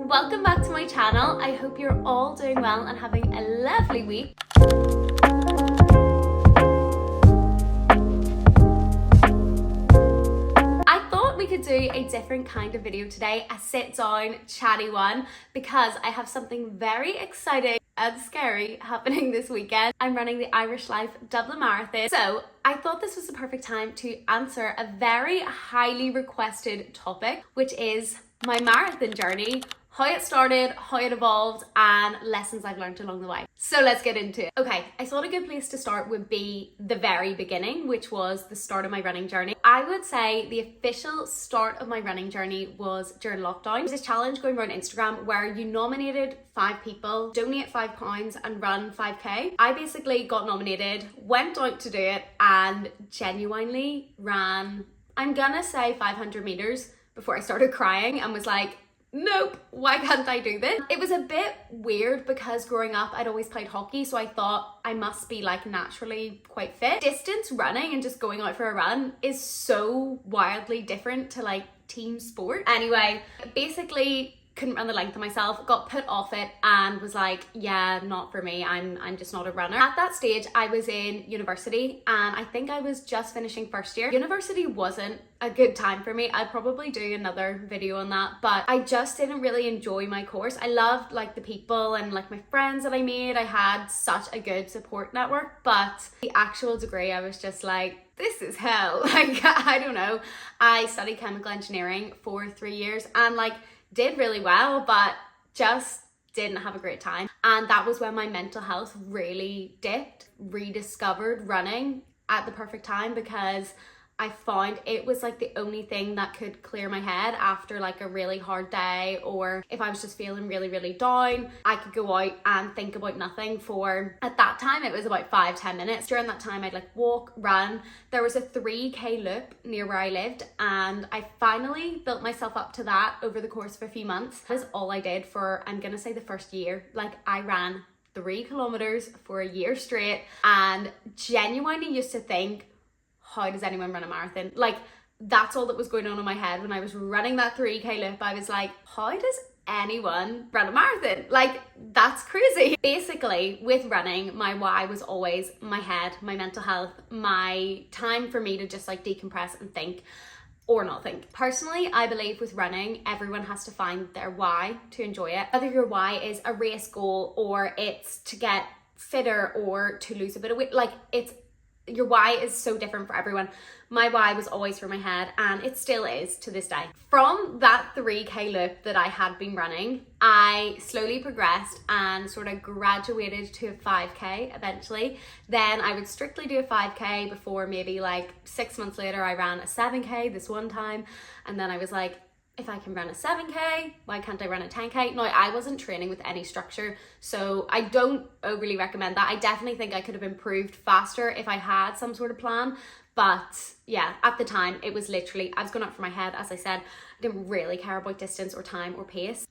Welcome back to my channel. I hope you're all doing well and having a lovely week. I thought we could do a different kind of video today, a sit down chatty one, because I have something very exciting and scary happening this weekend. I'm running the Life Dublin Marathon. So I thought this was the perfect time to answer a very highly requested topic, which is my marathon journey, how it started, how it evolved, and lessons I've learned along the way. So let's get into it. Okay, I thought a good place to start would be the very beginning, which was the start of my running journey. I would say the official start of my running journey was during lockdown. There was this challenge going around Instagram where you nominated 5 people, donate £5 and run 5k. I basically got nominated, went out to do it, and genuinely ran, I'm gonna say 500 meters before I started crying and was like, nope, why can't I do this? It was a bit weird because growing up I'd always played hockey, so I thought I must be like naturally quite fit. Distance running and just going out for a run is so wildly different to like team sport. Anyway, basically couldn't run the length of myself, got put off it and was like, yeah, not for me, I'm just not a runner. At that stage I was in university and I think I was just finishing first year. University wasn't a good time for me. I'd probably do another video on that, but I just didn't really enjoy my course. I loved like the people and like my friends that I made. I had such a good support network, but the actual degree I was just like, this is hell. Like, I don't know. I studied chemical engineering for 3 years and like did really well, but just didn't have a great time. And that was when my mental health really dipped. Rediscovered running at the perfect time because I found it was like the only thing that could clear my head after like a really hard day, or if I was just feeling really down, I could go out and think about nothing for, at that time it was about 5-10 minutes. During that time I'd like walk, run. There was a 3k loop near where I lived and I finally built myself up to that over the course of a few months. That is all I did for, I'm gonna say, the first year. Like I ran 3 kilometers for a year straight and genuinely used to think, how does anyone run a marathon? Like, that's all that was going on in my head when I was running that 3k loop. I was like, how does anyone run a marathon? Like, that's crazy. Basically, with running, my why was always my head, my mental health, my time for me to just like decompress and think, or not think. Personally, I believe with running, everyone has to find their why to enjoy it. Whether your why is a race goal or it's to get fitter or to lose a bit of weight, like your why is so different for everyone. My why was always for my head and it still is to this day. From that 3k loop that I had been running, I slowly progressed and sort of graduated to a 5k eventually. Then I would strictly do a 5k before maybe like 6 months later I ran a 7k this one time. And then I was like, if I can run a 7k, why can't I run a 10k? Now, I wasn't training with any structure, so I don't overly recommend that. I definitely think I could have improved faster if I had some sort of plan. But yeah, at the time, it was literally, I was going up for my head. As I said, I didn't really care about distance or time or pace.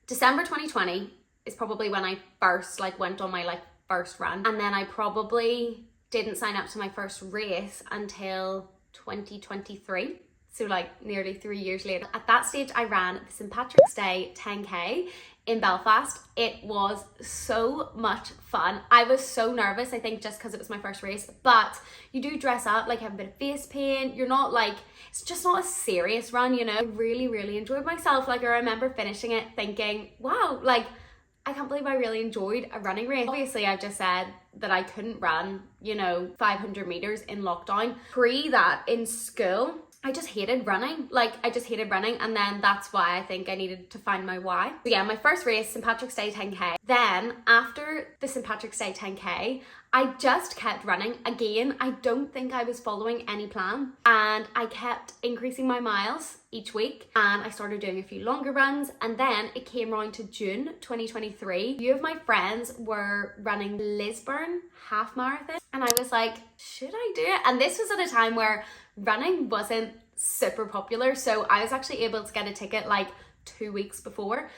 December 2020 is probably when I first like went on my like first run. And then I probably didn't sign up to my first race until 2023. So like nearly 3 years later. At that stage, I ran the St. Patrick's Day 10k in Belfast. It was so much fun. I was so nervous, I think just because it was my first race, but you do dress up, like have a bit of face paint. You're not like, it's just not a serious run, you know. I really enjoyed myself. Like I remember finishing it thinking, wow, like I can't believe I really enjoyed a running race. Obviously, I've just said that I couldn't run, you know, 500 meters in lockdown. Pre that in school, I just hated running. Like I just hated running, and then that's why I think I needed to find my why. So yeah, my first race, St. Patrick's Day 10k. Then after the St. Patrick's Day 10k, I just kept running. Again, I don't think I was following any plan, and I kept increasing my miles each week, and I started doing a few longer runs. And then it came around to June 2023. A few of my friends were running Lisburn half marathon, and I was like, should I do it? And this was at a time where running wasn't super popular, so I was actually able to get a ticket like 2 weeks before.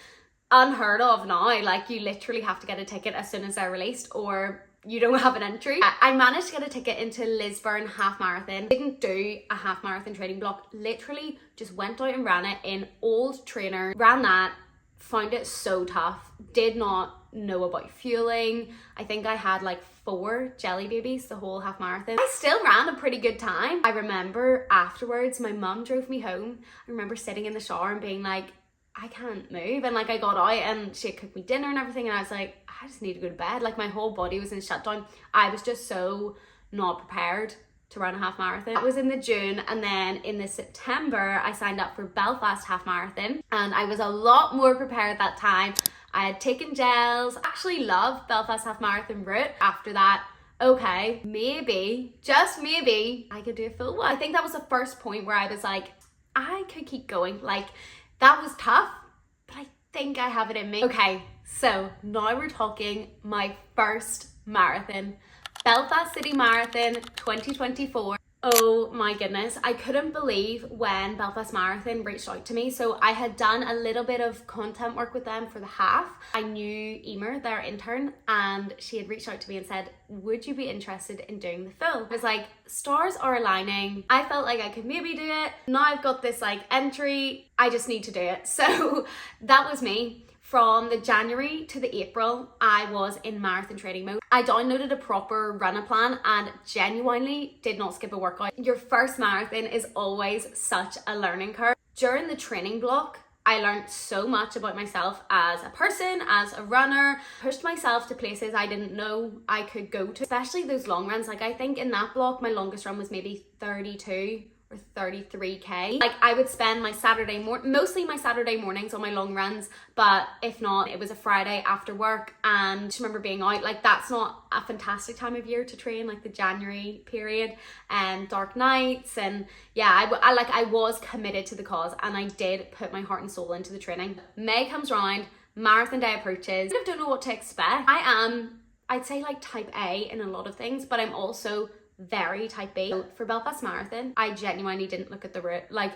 Unheard of now. Like you literally have to get a ticket as soon as they're released, or you don't have an entry. I managed to get a ticket into Lisburn half marathon. Didn't do a half marathon training block, literally just went out and ran it in old trainer, ran that, found it so tough, did not know about fueling. I think I had like 4 jelly babies the whole half marathon. I still ran a pretty good time. I remember afterwards, my mum drove me home. I remember sitting in the shower and being like, I can't move. And like I got out and she had cooked me dinner and everything, and I was like, I just need to go to bed. Like my whole body was in shutdown. I was just so not prepared to run a half marathon. That was in the June, and then in the September I signed up for Belfast half marathon, and I was a lot more prepared at that time. I had taken gels. I actually loved Belfast half marathon route. After that, okay, maybe, just maybe, I could do a full one. I think that was the first point where I was like, I could keep going. Like that was tough, but I think I have it in me. Okay, so now we're talking my first marathon. Belfast City Marathon 2024. Oh my goodness, I couldn't believe when Belfast Marathon reached out to me. So I had done a little bit of content work with them for the half. I knew Emer, their intern, and she had reached out to me and said, would you be interested in doing the full? I was like, stars are aligning. I felt like I could maybe do it. Now I've got this like entry, I just need to do it. So that was me. From the January to the April, I was in marathon training mode. I downloaded a proper runner plan and genuinely did not skip a workout. Your first marathon is always such a learning curve. During the training block, I learned so much about myself as a person, as a runner, pushed myself to places I didn't know I could go to, especially those long runs. Like I think in that block, my longest run was maybe 32 or 33k. Like I would spend my mostly my Saturday mornings on my long runs, but if not, it was a Friday after work. And I just remember being out, like that's not a fantastic time of year to train, like the January period and dark nights. And yeah, I was committed to the cause, and I did put my heart and soul into the training. May comes round, marathon day approaches. I don't know what to expect. I'd say like type A in a lot of things, but I'm also very type B. So for Belfast Marathon, I genuinely didn't look at the route. Like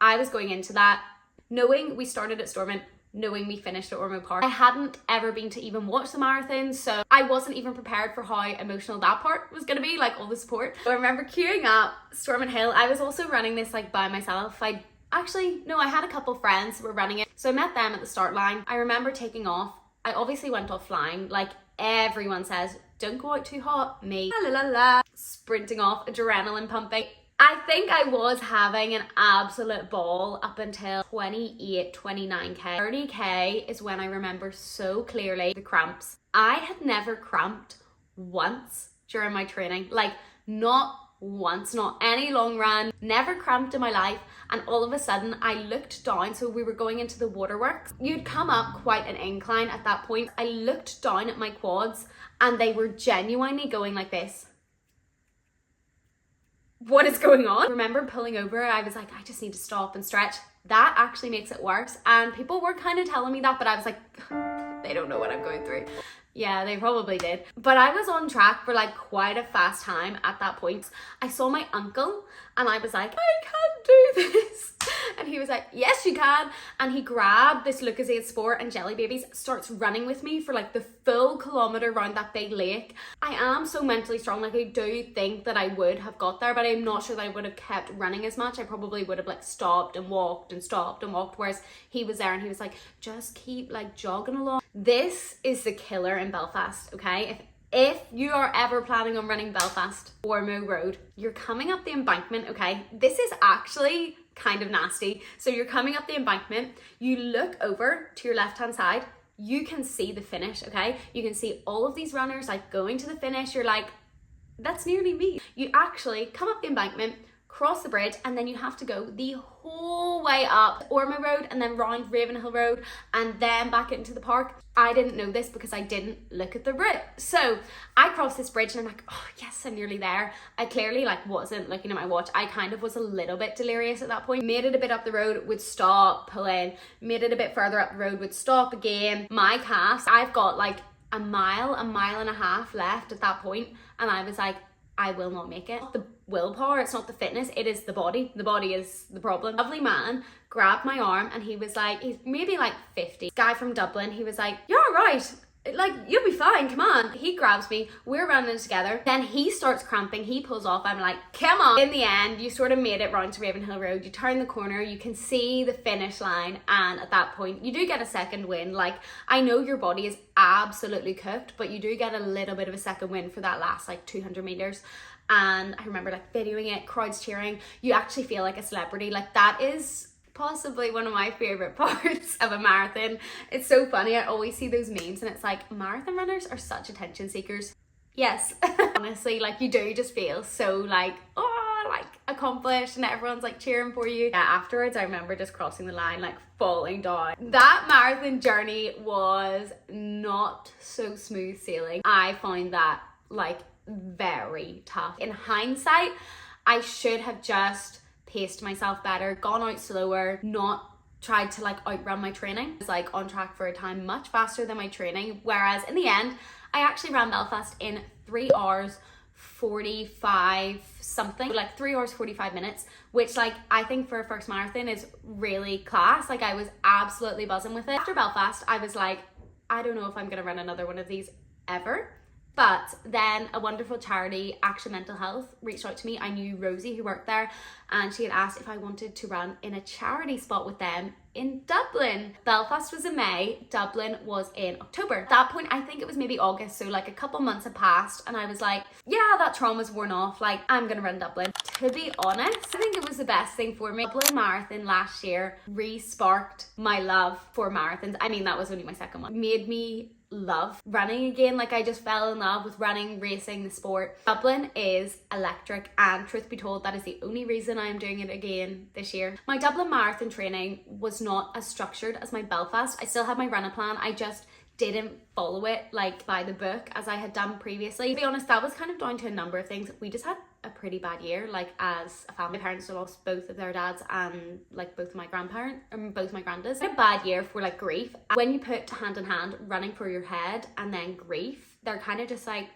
I was going into that knowing we started at Stormont, knowing we finished at Ormeau Park. I hadn't ever been to even watch the marathon, so I wasn't even prepared for how emotional that part was gonna be, like all the support. So I remember queuing up Stormont Hill. I was also running this like by myself. I had a couple friends who were running it, so I met them at the start line. I remember taking off. I obviously went off flying, like everyone says, don't go out too hot. Me, sprinting off, adrenaline pumping. I think I was having an absolute ball up until 28, 29k. 30k is when I remember so clearly the cramps. I had never cramped once during my training, like not once, not any long run, never cramped in my life. And all of a sudden I looked down, so we were going into the waterworks. You'd come up quite an incline at that point. I looked down at my quads and they were genuinely going like this. What is going on? I remember pulling over, I was like, I just need to stop and stretch. That actually makes it worse. And people were kind of telling me that, but I was like, they don't know what I'm going through. Yeah, they probably did. But I was on track for like quite a fast time at that point. I saw my uncle and I was like, I can't do this. And he was like, yes, you can. And he grabbed this Lucozade Sport and Jelly Babies, starts running with me for like the full kilometer around that big lake. I am so mentally strong. Like I do think that I would have got there, but I'm not sure that I would have kept running as much. I probably would have like stopped and walked and stopped and walked. Whereas he was there and he was like, just keep like jogging along. This is the killer in Belfast, okay? If you are ever planning on running Belfast Ormeau Road, you're coming up the embankment, okay? This is actually kind of nasty. So you're coming up the embankment, you look over to your left-hand side, you can see the finish, okay? You can see all of these runners like going to the finish. You're like, that's nearly me. You actually come up the embankment, cross the bridge, and then you have to go the whole way up Ormeau Road and then round Ravenhill Road and then back into the park. I didn't know this because I didn't look at the route. So I crossed this bridge and I'm like, oh yes, I'm nearly there. I clearly like wasn't looking at my watch. I kind of was a little bit delirious at that point. Made it a bit up the road, would stop, pull in. Made it a bit further up the road, would stop again. My calves, I've got like a mile and a half left at that point, and I was like, I will not make it. The willpower, it's not the fitness, it is the body. The body is the problem. Lovely man grabbed my arm and he was like, he's maybe like 50. Guy from Dublin, he was like, you're all right. like, you'll be fine, come on. He grabs me, we're running together, then he starts cramping, he pulls off, I'm like, come on. In the end, you sort of made it round to Ravenhill Road, you turn the corner, you can see the finish line, and at that point, you do get a second win. Like, I know your body is absolutely cooked, but you do get a little bit of a second win for that last like 200 meters. And I remember like videoing it, crowds cheering, you actually feel like a celebrity. Like, that is possibly one of my favorite parts of a marathon. It's so funny, I always see those memes and it's like, marathon runners are such attention seekers. Yes, honestly, like, you do just feel so like, oh, like accomplished, and everyone's like cheering for you. Yeah, afterwards I remember just crossing the line, like falling down. That marathon journey was not so smooth sailing. I found that like very tough. In hindsight, I should have just paced myself better, gone out slower, not tried to like outrun my training. I was like on track for a time much faster than my training, whereas in the end I actually ran Belfast in 3 hours 45 something, like 3 hours 45 minutes, which like I think for a first marathon is really class. Like, I was absolutely buzzing with it. After Belfast I was like, I don't know if I'm gonna run another one of these ever. But then a wonderful charity, Action Mental Health, reached out to me. I knew Rosie who worked there, and she had asked if I wanted to run in a charity spot with them in Dublin. Belfast was in May, Dublin was in October. At that point, I think it was maybe August, so like a couple months had passed, and I was like, yeah, that trauma's worn off, like, I'm gonna run Dublin. To be honest, I think it was the best thing for me. Dublin Marathon last year re-sparked my love for marathons. I mean, that was only my second one. Made me love running again. Like, I just fell in love with running, racing, the sport. Dublin is electric, and truth be told, that is the only reason I am doing it again this year. My Dublin Marathon training was not as structured as my Belfast. I still had my runner plan, I just didn't follow it like by the book as I had done previously. To be honest, that was kind of down to a number of things. We just had a pretty bad year, like, as a family. My parents lost both of their dads and like both of my grandparents, both my grandads. A bad year for like grief. When you put hand in hand running for your head and then grief, they're kind of just like,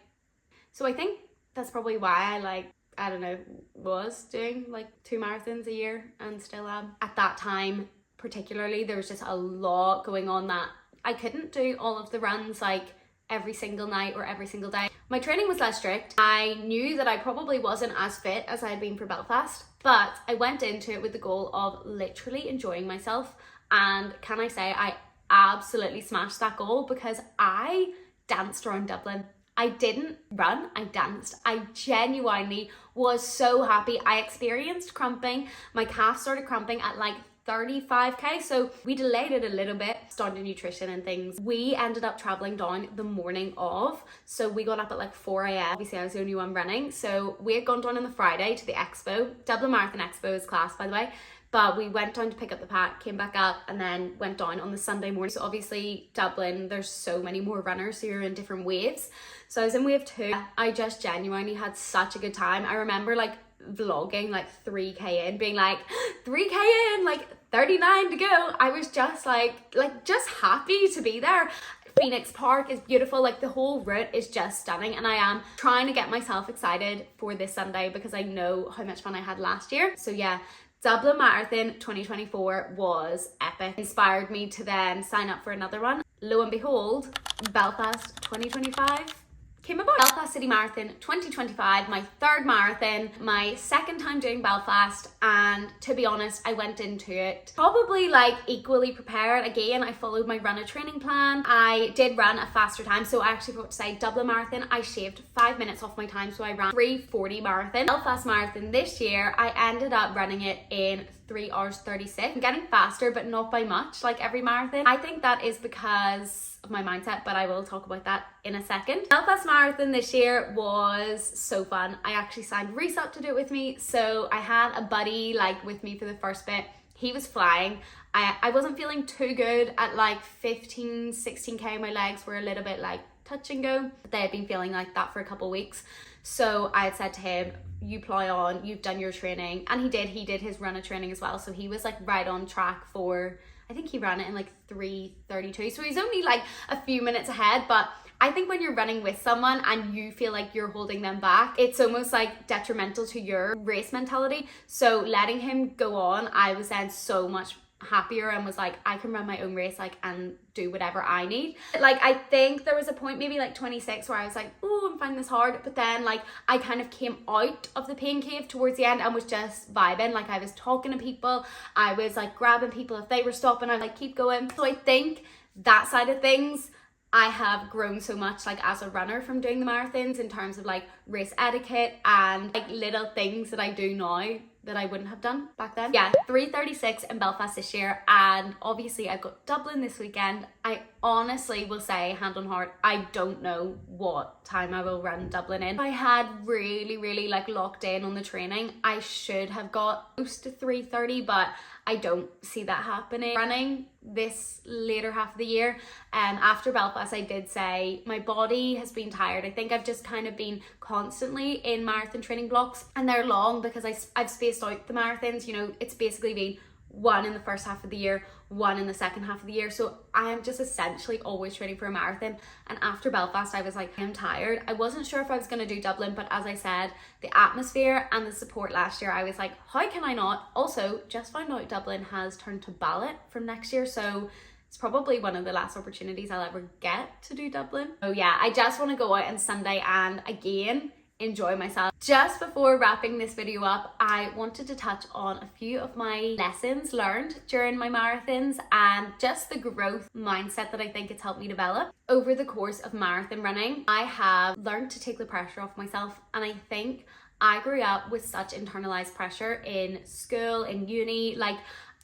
so I think that's probably why I like, I don't know, was doing like 2 marathons a year and still am. At that time particularly, there was just a lot going on that I couldn't do all of the runs like every single night or every single day. My training was less strict. I knew that I probably wasn't as fit as I had been for Belfast, but I went into it with the goal of literally enjoying myself. And can I say, I absolutely smashed that goal, because I danced around Dublin. I didn't run, I danced. I genuinely was so happy. I experienced cramping. My calf started cramping at like 35k, so we delayed it a little bit, started nutrition and things. We ended up traveling down the morning of, so we got up at like 4 a.m. Obviously I was the only one running, so we had gone down on the Friday to the expo. Dublin Marathon Expo is class, by the way, but we went down to pick up the pack, came back up, and then went down on the Sunday morning. So obviously Dublin, there's so many more runners, so you're in different waves. So I was in wave 2. I just genuinely had such a good time. I remember like vlogging like 3k in, being like 3k in, like 39 to go. I was just like just happy to be there. Phoenix Park is beautiful, like the whole route is just stunning, and I am trying to get myself excited for this Sunday because I know how much fun I had last year. So yeah, Dublin Marathon 2024 was epic. Inspired me to then sign up for another one. Lo and behold, Belfast 2025 came about. Belfast City Marathon 2025, my 3rd marathon, my 2nd time doing Belfast, and to be honest, I went into it probably like equally prepared. Again, I followed my runner training plan. I did run a faster time, so I actually forgot to say, Dublin Marathon, I shaved 5 minutes off my time, so I ran 3:40 marathon. Belfast Marathon this year, I ended up running it in 3 hours 36. I'm getting faster, but not by much, like every marathon. I think that is because of my mindset, but I will talk about that in a second. Belfast Marathon this year was so fun. I actually signed Reese up to do it with me, so I had a buddy like with me for the first bit. He was flying. I wasn't feeling too good at like 15, 16k. My legs were a little bit like touch and go. They had been feeling like that for a couple of weeks. So I had said to him, you plow on, you've done your training. And he did his runner training as well. So he was like right on track for, I think he ran it in like 3:32. So he's only like a few minutes ahead, but I think when you're running with someone and you feel like you're holding them back, it's almost like detrimental to your race mentality. So letting him go on, I was then so much happier and was like, I can run my own race, like, and do whatever I need. Like, I think there was a point, maybe like 26, where I was like, oh, I'm finding this hard. But then like I kind of came out of the pain cave towards the end and was just vibing. Like, I was talking to people, I was like grabbing people if they were stopping, I like keep going. So I think that side of things, I have grown so much like as a runner from doing the marathons, in terms of like race etiquette and like little things that I do now that I wouldn't have done back then. Yeah, 3:36 in Belfast this year, and obviously I've got Dublin this weekend. I honestly will say, hand on heart, I don't know what time I will run Dublin in. If I had really like locked in on the training, I should have got close to 3:30, but I don't see that happening. Running this later half of the year, after Belfast, I did say my body has been tired. I think I've just kind of been constantly in marathon training blocks, and they're long because I've spaced out the marathons. You know, it's basically been one in the first half of the year, one in the second half of the year. So I am just essentially always training for a marathon. And after Belfast, I was like, I'm tired. I wasn't sure if I was going to do Dublin, but as I said, the atmosphere and the support last year, I was like, how can I not? Also, just found out Dublin has turned to ballot from next year. So it's probably one of the last opportunities I'll ever get to do Dublin. So yeah, I just want to go out on Sunday and again, enjoy myself. Just before wrapping this video up, I wanted to touch on a few of my lessons learned during my marathons and just the growth mindset that I think it's helped me develop over the course of marathon running. I have learned to take the pressure off myself, and I think I grew up with such internalized pressure in school, in uni. Like,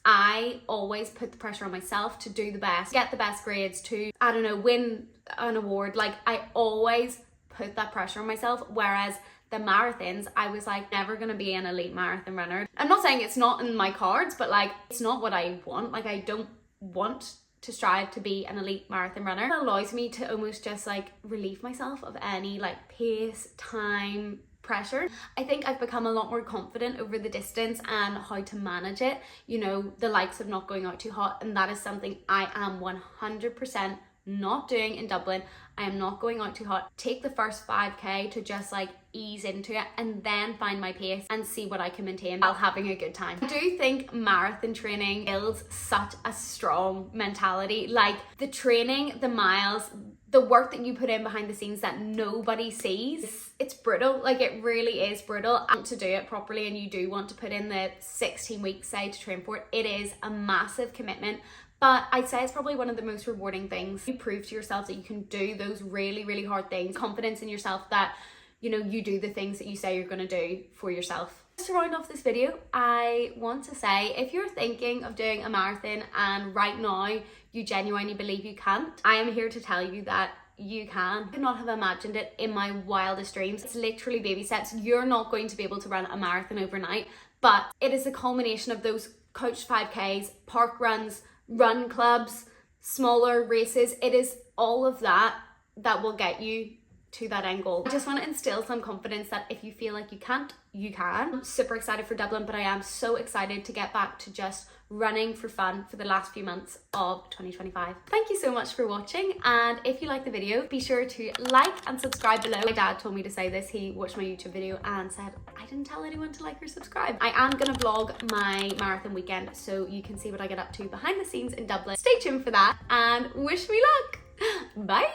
I always put the pressure on myself to do the best, get the best grades, to, I don't know, win an award. Like, I always put that pressure on myself, whereas the marathons, I was like, never gonna be an elite marathon runner. I'm not saying it's not in my cards, but like, it's not what I want. Like, I don't want to strive to be an elite marathon runner. It allows me to almost just like relieve myself of any like pace, time, pressure. I think I've become a lot more confident over the distance and how to manage it. You know, the likes of not going out too hot, and that is something I am 100% not doing in Dublin. I am not going out too hot. Take the first 5k to just like ease into it, and then find my pace and see what I can maintain while having a good time. I do think marathon training builds such a strong mentality. Like, the training, the miles, the work that you put in behind the scenes that nobody sees, it's brutal. Like, it really is brutal. And to do it properly, and you do want to put in the 16 weeks, say, to train for it, it is a massive commitment. But I'd say it's probably one of the most rewarding things. You prove to yourself that you can do those really hard things. Confidence in yourself that, you know, you do the things that you say you're going to do for yourself. Just to round off this video, I want to say, if you're thinking of doing a marathon and right now you genuinely believe you can't, I am here to tell you that you can. I could not have imagined it in my wildest dreams. It's literally baby steps. You're not going to be able to run a marathon overnight, but it is a culmination of those coached 5Ks, park runs, run clubs, smaller races. It is all of that that will get you to that end goal. I just want to instill some confidence that if you feel like you can't, you can. I'm super excited for Dublin, but I am so excited to get back to just running for fun for the last few months of 2025. Thank you so much for watching, and if you like the video, be sure to like and subscribe below. My dad told me to say this. He watched my YouTube video and said I didn't tell anyone to like or subscribe. I am gonna vlog my marathon weekend, so you can see what I get up to behind the scenes in Dublin. Stay tuned for that, and wish me luck. Bye.